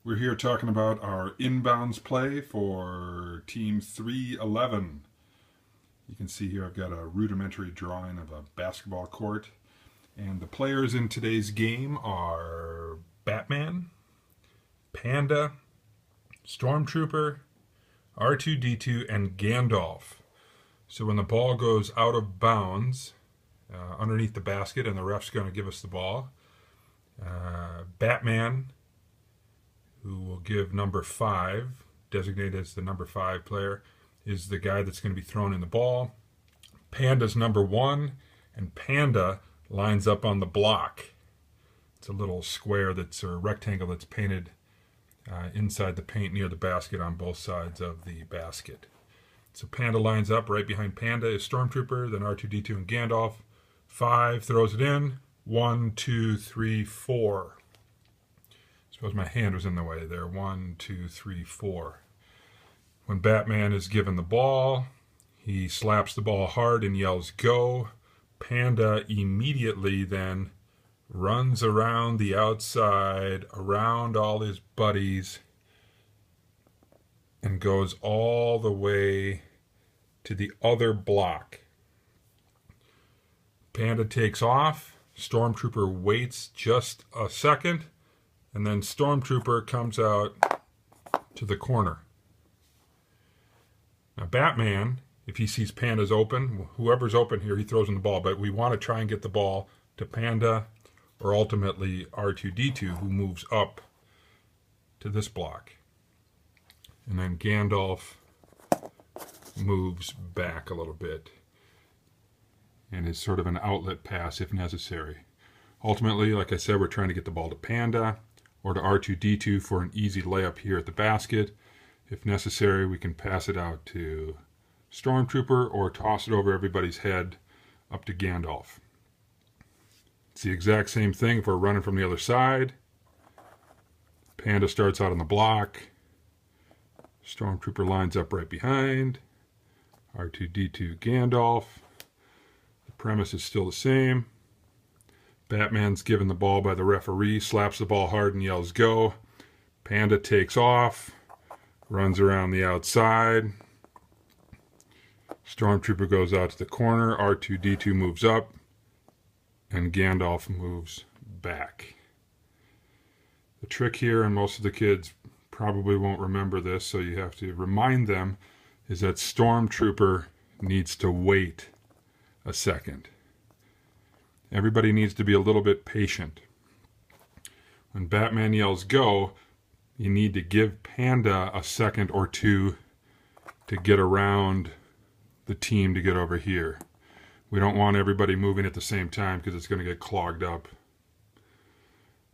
We're here talking about our inbounds play for Team 311. You can see here I've got a rudimentary drawing of a basketball court. And the players in today's game are Batman, Panda, Stormtrooper, R2-D2, and Gandalf. So when the ball goes out of bounds underneath the basket and the ref's going to give us the ball, Batman, who will give number 5, designated as the number 5 player, is the guy that's going to be throwing in the ball. Panda's number 1, and Panda lines up on the block. It's a little square that's a rectangle that's painted inside the paint near the basket on both sides of the basket. So Panda lines up. Right behind Panda is Stormtrooper, then R2-D2 and Gandalf. 5 throws it in. 1, 2, 3, 4. Suppose my hand was in the way there. 1, 2, 3, 4. When Batman is given the ball, he slaps the ball hard and yells, "Go!" Panda immediately then runs around the outside, around all his buddies, and goes all the way to the other block. Panda takes off. Stormtrooper waits just a second, and then Stormtrooper comes out to the corner. Now Batman, if he sees Panda's open, whoever's open here, he throws in the ball, but we want to try and get the ball to Panda or ultimately R2-D2, who moves up to this block. And then Gandalf moves back a little bit and is sort of an outlet pass if necessary. Ultimately, like I said, we're trying to get the ball to Panda or to R2-D2 for an easy layup here at the basket. If necessary, we can pass it out to Stormtrooper or toss it over everybody's head up to Gandalf. It's the exact same thing if we're running from the other side. Panda starts out on the block. Stormtrooper lines up right behind. R2-D2, Gandalf. The premise is still the same. Batman's given the ball by the referee, slaps the ball hard and yells, "Go!" Panda takes off, runs around the outside. Stormtrooper goes out to the corner. R2-D2 moves up, and Gandalf moves back. The trick here, and most of the kids probably won't remember this, so you have to remind them, is that Stormtrooper needs to wait a second. Everybody needs to be a little bit patient. When Batman yells "Go!", you need to give Panda a second or two to get around the team to get over here. We don't want everybody moving at the same time because it's going to get clogged up.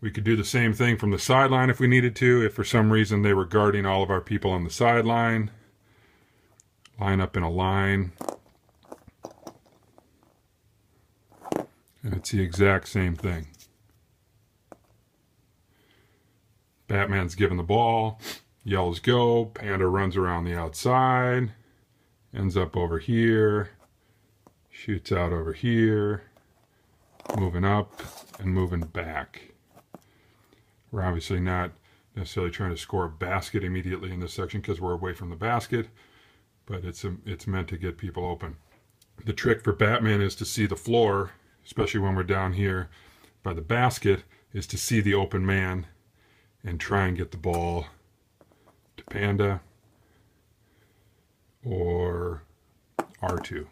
We could do the same thing from the sideline if we needed to. If for some reason they were guarding all of our people on the sideline, line up in a line. And it's the exact same thing. Batman's given the ball, yells "Go!" Panda runs around the outside, ends up over here, shoots out over here, moving up and moving back. We're obviously not necessarily trying to score a basket immediately in this section because we're away from the basket, but it's meant to get people open. The trick for Batman is to see the floor, especially when we're down here by the basket, is to see the open man and try and get the ball to Panda or R2.